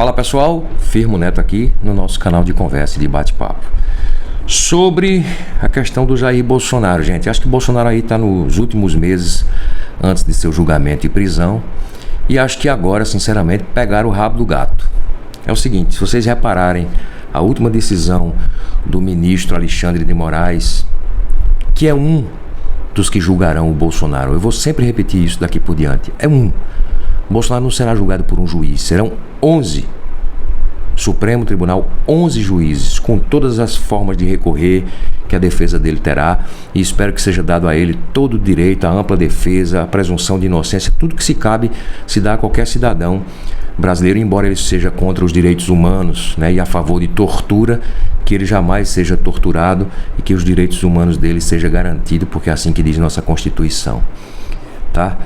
Fala pessoal, Firmo Neto aqui no nosso canal de conversa e de bate-papo. Sobre a questão do Jair Bolsonaro, gente. Acho que o Bolsonaro aí está nos últimos meses antes de seu julgamento e prisão. E acho que agora, sinceramente, pegaram o rabo do gato. É o seguinte, se vocês repararem, a última decisão do ministro Alexandre de Moraes, que é um dos que julgarão o Bolsonaro, eu vou sempre repetir isso daqui por diante, é um. Bolsonaro não será julgado por um juiz, serão 11. Supremo Tribunal, 11 juízes, com todas as formas de recorrer que a defesa dele terá, e espero que seja dado a ele todo o direito, a ampla defesa, a presunção de inocência, tudo que se cabe se dá a qualquer cidadão brasileiro, embora ele seja contra os direitos humanos, né, e a favor de tortura, que ele jamais seja torturado e que os direitos humanos dele sejam garantidos, porque é assim que diz nossa Constituição. Tá?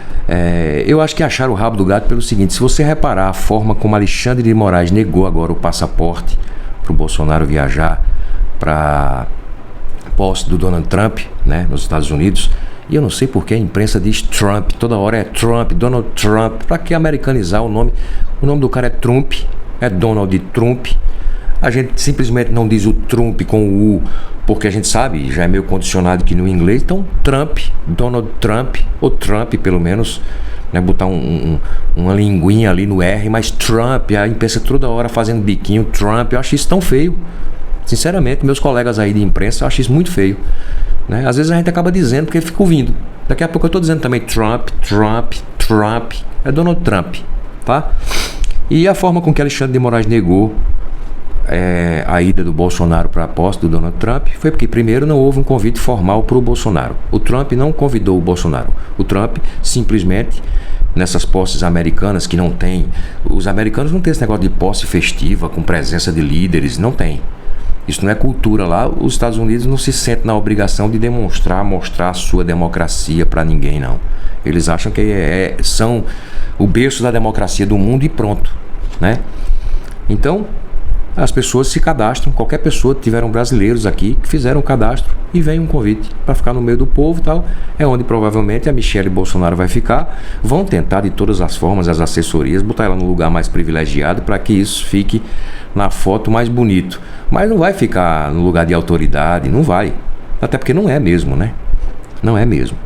Eu acho que acharam o rabo do gato pelo seguinte: se você reparar a forma como Alexandre de Moraes negou agora o passaporte para o Bolsonaro viajar para posse do Donald Trump, né, nos Estados Unidos, e eu não sei porque a imprensa diz Trump, toda hora é Trump, Donald Trump, para que americanizar o nome? O nome do cara é Trump, é Donald Trump. A gente simplesmente não diz o Trump com o U, porque a gente sabe, já é meio condicionado aqui no inglês. Então Trump, Donald Trump, ou Trump pelo menos, né, botar uma linguinha ali no R, mas Trump, a imprensa toda hora fazendo biquinho, Trump, eu acho isso tão feio. Sinceramente, meus colegas aí de imprensa, eu acho isso muito feio, né? Às vezes a gente acaba dizendo porque fica ouvindo. Daqui a pouco eu estou dizendo também Trump, Trump, Trump, é Donald Trump, tá? E a forma com que Alexandre de Moraes negou a ida do Bolsonaro para a posse do Donald Trump foi porque, primeiro, não houve um convite formal para o Bolsonaro. O Trump não convidou o Bolsonaro. O Trump simplesmente, nessas posses americanas que não tem, os americanos não têm esse negócio de posse festiva com presença de líderes, não tem. Isso não é cultura lá. Os Estados Unidos não se sentem na obrigação de mostrar a sua democracia para ninguém, não. Eles acham que são o berço da democracia do mundo e pronto, né? Então, as pessoas se cadastram, qualquer pessoa, tiveram brasileiros aqui que fizeram o cadastro e vem um convite para ficar no meio do povo e tal. É onde provavelmente a Michelle Bolsonaro vai ficar. Vão tentar de todas as formas, as assessorias, botar ela no lugar mais privilegiado para que isso fique na foto mais bonito. Mas não vai ficar no lugar de autoridade, não vai. Até porque não é mesmo, né? Não é mesmo.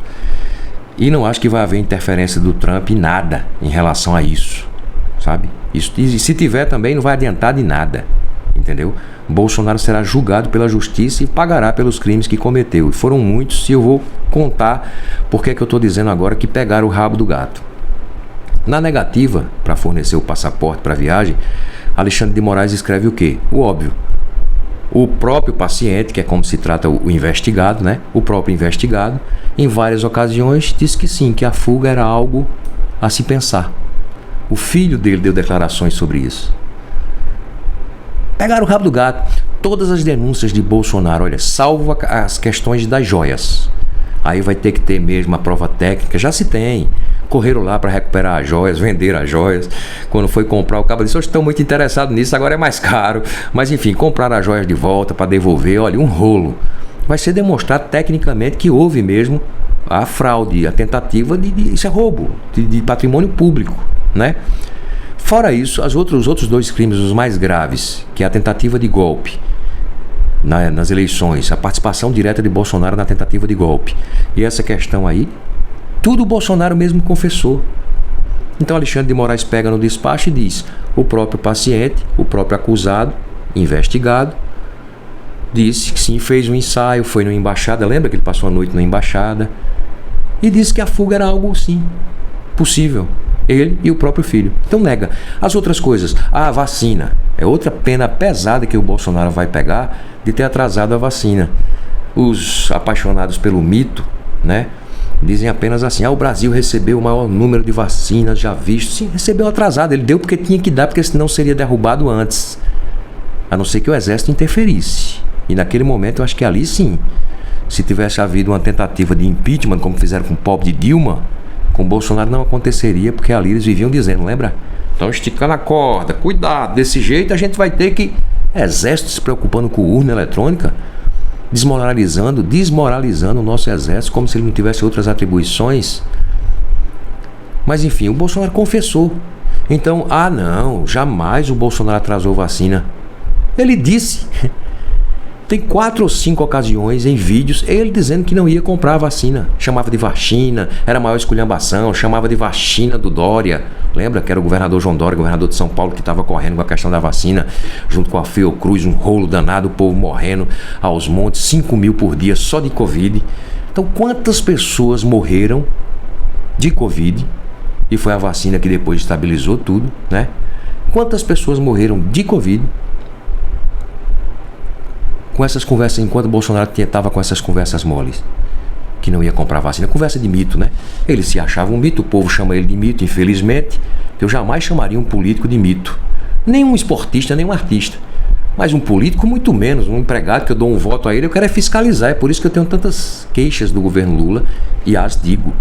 E não acho que vai haver interferência do Trump em nada em relação a isso, sabe? Isso, e se tiver também não vai adiantar de nada, entendeu? Bolsonaro será julgado pela justiça e pagará pelos crimes que cometeu. E foram muitos, e eu vou contar porque é que eu estou dizendo agora que pegaram o rabo do gato. Na negativa para fornecer o passaporte para a viagem, Alexandre de Moraes escreve o quê? O óbvio. O próprio paciente, que é como se trata o investigado, né? O próprio investigado, em várias ocasiões, disse que sim, que a fuga era algo a se pensar. O filho dele deu declarações sobre isso. Pegaram o rabo do gato. Todas as denúncias de Bolsonaro, olha, salvo as questões das joias. Aí vai ter que ter mesmo a prova técnica, já se tem. Correram lá para recuperar as joias, vender as joias. Quando foi comprar, o cara disse: eu estou muito interessado nisso, agora é mais caro. Mas enfim, compraram as joias de volta para devolver. Olha, um rolo. Vai ser demonstrado tecnicamente que houve mesmo a fraude, a tentativa isso é roubo de patrimônio público, né? Fora isso, os outros dois crimes, os mais graves, que é a tentativa de golpe nas eleições, a participação direta de Bolsonaro na tentativa de golpe, e essa questão aí, tudo o Bolsonaro mesmo confessou. Então Alexandre de Moraes pega no despacho e diz: o próprio paciente, o próprio acusado, investigado, disse que sim, fez um ensaio, foi na embaixada, lembra que ele passou a noite na embaixada, e disse que a fuga era algo sim possível. Ele e o próprio filho. Então nega. As outras coisas, a vacina, é outra pena pesada que o Bolsonaro vai pegar de ter atrasado a vacina. Os apaixonados pelo mito, né, dizem apenas assim: o Brasil recebeu o maior número de vacinas já visto. Sim, recebeu atrasado, ele deu porque tinha que dar, porque senão seria derrubado antes. A não ser que o exército interferisse. E naquele momento eu acho que ali sim, se tivesse havido uma tentativa de impeachment, como fizeram com o pobre de Dilma, com Bolsonaro não aconteceria, porque ali eles viviam dizendo, lembra? Estão esticando a corda, cuidado, desse jeito a gente vai ter que... Exército se preocupando com urna eletrônica, desmoralizando o nosso exército, como se ele não tivesse outras atribuições. Mas enfim, o Bolsonaro confessou. Então, não, jamais o Bolsonaro atrasou vacina. Ele disse, tem 4 ou 5 ocasiões em vídeos, ele dizendo que não ia comprar a vacina. Chamava de vacina, era a maior esculhambação, chamava de vacina do Dória. Lembra que era o governador João Dória, governador de São Paulo, que estava correndo com a questão da vacina, junto com a Fiocruz, um rolo danado, o povo morrendo aos montes, 5 mil por dia só de Covid. Então, quantas pessoas morreram de Covid? E foi a vacina que depois estabilizou tudo, né? Quantas pessoas morreram de Covid? Com essas conversas, enquanto o Bolsonaro estava com essas conversas moles, que não ia comprar vacina, conversa de mito, né? Ele se achava um mito, o povo chama ele de mito, infelizmente. Eu jamais chamaria um político de mito. Nem um esportista, nem um artista. Mas um político, muito menos. Um empregado que eu dou um voto a ele, eu quero é fiscalizar. É por isso que eu tenho tantas queixas do governo Lula e as digo.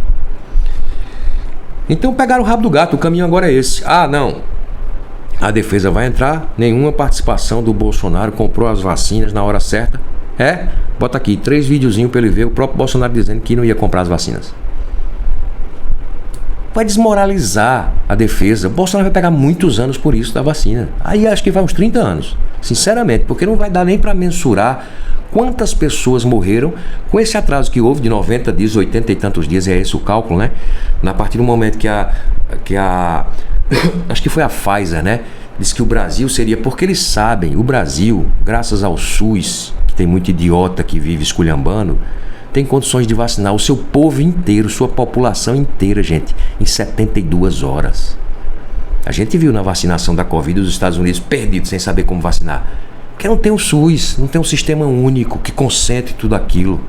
Então pegaram o rabo do gato, o caminho agora é esse. Não. A defesa vai entrar, nenhuma participação do Bolsonaro, comprou as vacinas na hora certa. Bota aqui 3 videozinhos para ele ver o próprio Bolsonaro dizendo que não ia comprar as vacinas. Vai desmoralizar a defesa. O Bolsonaro vai pegar muitos anos por isso da vacina. Aí acho que vai uns 30 anos, sinceramente, porque não vai dar nem para mensurar quantas pessoas morreram com esse atraso que houve de 90 dias, 80 e tantos dias, é esse o cálculo, né? A partir do momento que a acho que foi a Pfizer, né? Disse que o Brasil seria, porque eles sabem, o Brasil, graças ao SUS, que tem muito idiota que vive esculhambando, tem condições de vacinar o seu povo inteiro, sua população inteira, gente, em 72 horas. A gente viu na vacinação da Covid os Estados Unidos perdidos, sem saber como vacinar. Porque não tem o SUS, não tem um sistema único que concentre tudo aquilo.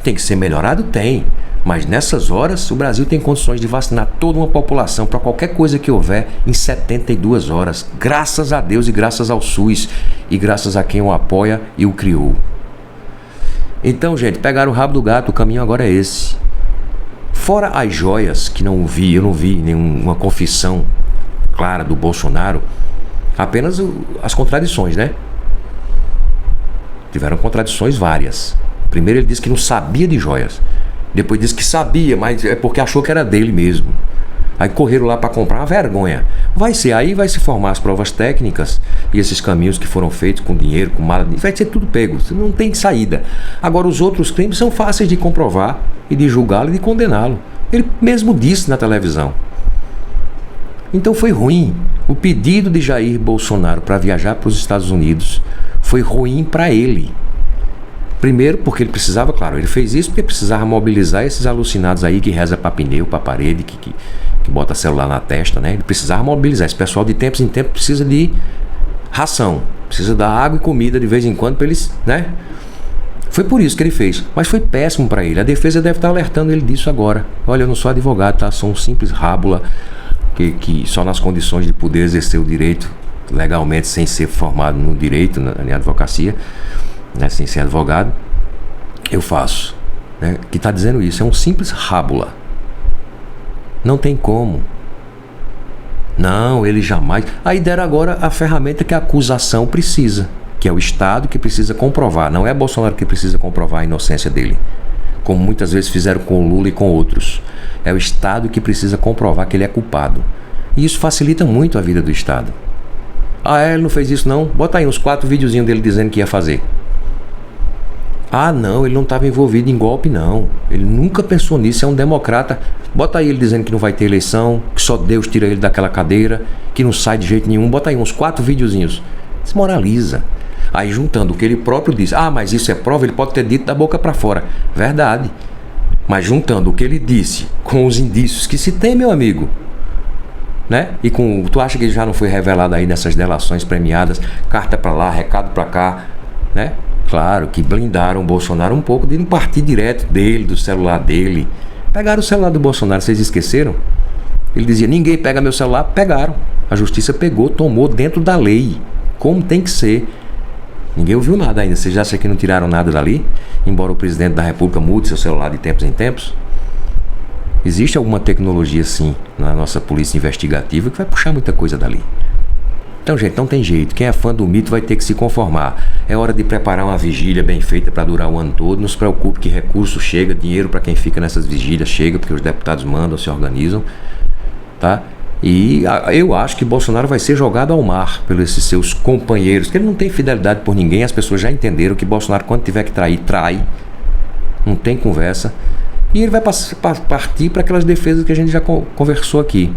Tem que ser melhorado? Tem. Mas nessas horas, o Brasil tem condições de vacinar toda uma população para qualquer coisa que houver em 72 horas. Graças a Deus e graças ao SUS e graças a quem o apoia e o criou. Então, gente, pegaram o rabo do gato, o caminho agora é esse. Fora as joias que eu não vi nenhuma confissão clara do Bolsonaro, apenas as contradições, né? Tiveram contradições várias. Primeiro ele disse que não sabia de joias. Depois disse que sabia, mas é porque achou que era dele mesmo. Aí correram lá para comprar, uma vergonha. Aí vai se formar as provas técnicas e esses caminhos que foram feitos com dinheiro, com mala, vai ser tudo pego, não tem saída. Agora os outros crimes são fáceis de comprovar e de julgá-lo e de condená-lo. Ele mesmo disse na televisão. Então foi ruim. O pedido de Jair Bolsonaro para viajar para os Estados Unidos foi ruim para ele. Primeiro porque ele precisava, claro, ele fez isso porque precisava mobilizar esses alucinados aí que reza para pneu, para parede, que bota celular na testa, né? Ele precisava mobilizar. Esse pessoal de tempos em tempos precisa de ração, precisa dar água e comida de vez em quando para eles, né? Foi por isso que ele fez, mas foi péssimo para ele. A defesa deve estar alertando ele disso agora. Olha, eu não sou advogado, tá? Sou um simples rábula que só nas condições de poder exercer o direito legalmente, sem ser formado no direito, na advocacia, né, sem ser advogado, eu faço, né, que está dizendo isso, é um simples rábula. Não tem como. Não, ele jamais. Aí deram agora a ferramenta que a acusação precisa, que é o Estado que precisa comprovar. Não é Bolsonaro que precisa comprovar a inocência dele, como muitas vezes fizeram com o Lula e com outros. É o Estado que precisa comprovar que ele é culpado. E isso facilita muito a vida do Estado. Ele não fez isso não? Bota aí uns 4 videozinhos dele dizendo que ia fazer. Não, ele não estava envolvido em golpe não. Ele nunca pensou nisso, é um democrata. Bota aí ele dizendo que não vai ter eleição, que só Deus tira ele daquela cadeira, que não sai de jeito nenhum. Bota aí uns 4 videozinhos. Desmoraliza. Aí juntando o que ele próprio diz. Mas isso é prova, ele pode ter dito da boca para fora. Verdade. Mas juntando o que ele disse com os indícios que se tem, meu amigo, né? E tu acha que ele já não foi revelado aí nessas delações premiadas, carta para lá, recado para cá, né? Claro que blindaram o Bolsonaro um pouco de não partir direto dele, do celular dele. Pegaram o celular do Bolsonaro, vocês esqueceram? Ele dizia, ninguém pega meu celular, pegaram. A justiça pegou, tomou dentro da lei, como tem que ser. Ninguém ouviu nada ainda, vocês acham que não tiraram nada dali? Embora o presidente da República mude seu celular de tempos em tempos? Existe alguma tecnologia sim na nossa polícia investigativa que vai puxar muita coisa dali. Então, gente, não tem jeito. Quem é fã do mito vai ter que se conformar. É hora de preparar uma vigília bem feita para durar o ano todo. Não se preocupe que recurso chega, dinheiro para quem fica nessas vigílias chega, porque os deputados mandam, se organizam, tá? E eu acho que Bolsonaro vai ser jogado ao mar pelos esses seus companheiros, que ele não tem fidelidade por ninguém. As pessoas já entenderam que Bolsonaro, quando tiver que trair, trai. Não tem conversa. E ele vai partir para aquelas defesas que a gente já conversou aqui.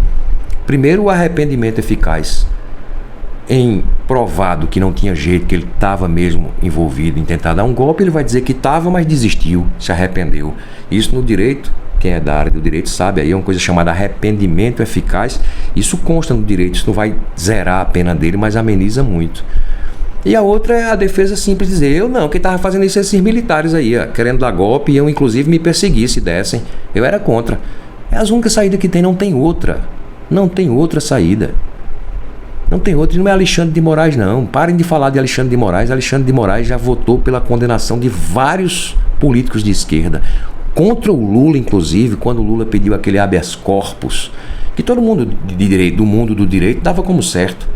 Primeiro, o arrependimento eficaz em provado que não tinha jeito, que ele estava mesmo envolvido em tentar dar um golpe. Ele vai dizer que estava, mas desistiu, se arrependeu. Isso no direito, quem é da área do direito sabe, aí é uma coisa chamada arrependimento eficaz. Isso consta no direito, isso não vai zerar a pena dele, mas ameniza muito. E a outra é a defesa simples, dizer, eu não, quem estava fazendo isso é esses militares aí, ó, querendo dar golpe, e eu inclusive me persegui se dessem, eu era contra. É a única saída que tem, não tem outra. Não tem outra saída. Não tem outra, e não é Alexandre de Moraes não. Parem de falar de Alexandre de Moraes. Alexandre de Moraes já votou pela condenação de vários políticos de esquerda. Contra o Lula, inclusive, quando o Lula pediu aquele habeas corpus, que todo mundo de direito, do mundo do direito dava como certo.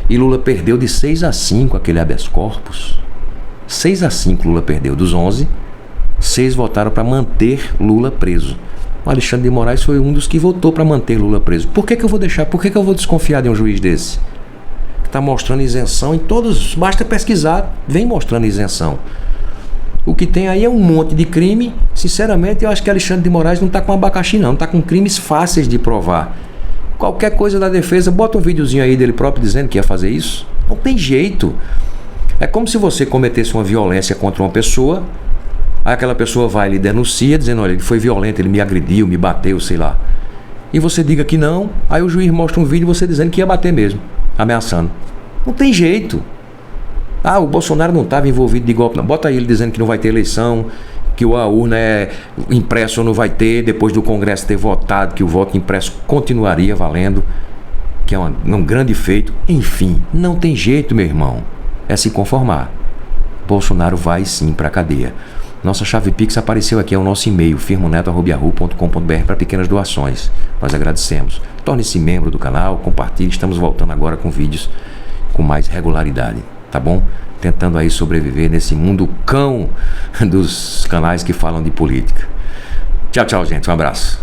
E Lula perdeu de 6-5 aquele habeas corpus. 6-5 Lula perdeu. Dos 11, 6 votaram para manter Lula preso. O Alexandre de Moraes foi um dos que votou para manter Lula preso. Por que eu vou deixar? Por que eu vou desconfiar de um juiz desse? Que está mostrando isenção em todos. Basta pesquisar, vem mostrando isenção. O que tem aí é um monte de crime. Sinceramente, eu acho que Alexandre de Moraes não está com abacaxi não. Está com crimes fáceis de provar. Qualquer coisa da defesa, bota um videozinho aí dele próprio dizendo que ia fazer isso. Não tem jeito. É como se você cometesse uma violência contra uma pessoa, aí aquela pessoa vai e lhe denuncia, dizendo, olha, ele foi violento, ele me agrediu, me bateu, sei lá. E você diga que não, aí o juiz mostra um vídeo você dizendo que ia bater mesmo, ameaçando. Não tem jeito. Ah, o Bolsonaro não estava envolvido de golpe, não. Bota aí ele dizendo que não vai ter eleição, que a urna é impresso ou não vai ter, depois do Congresso ter votado, que o voto impresso continuaria valendo, que é um grande feito. Enfim, não tem jeito, meu irmão. É se conformar. Bolsonaro vai sim para a cadeia. Nossa chave Pix apareceu aqui, é o nosso e-mail, firmoneto@yahoo.com.br, para pequenas doações. Nós agradecemos. Torne-se membro do canal, compartilhe. Estamos voltando agora com vídeos com mais regularidade, tá bom? Tentando aí sobreviver nesse mundo cão dos canais que falam de política. Tchau, tchau, gente. Um abraço.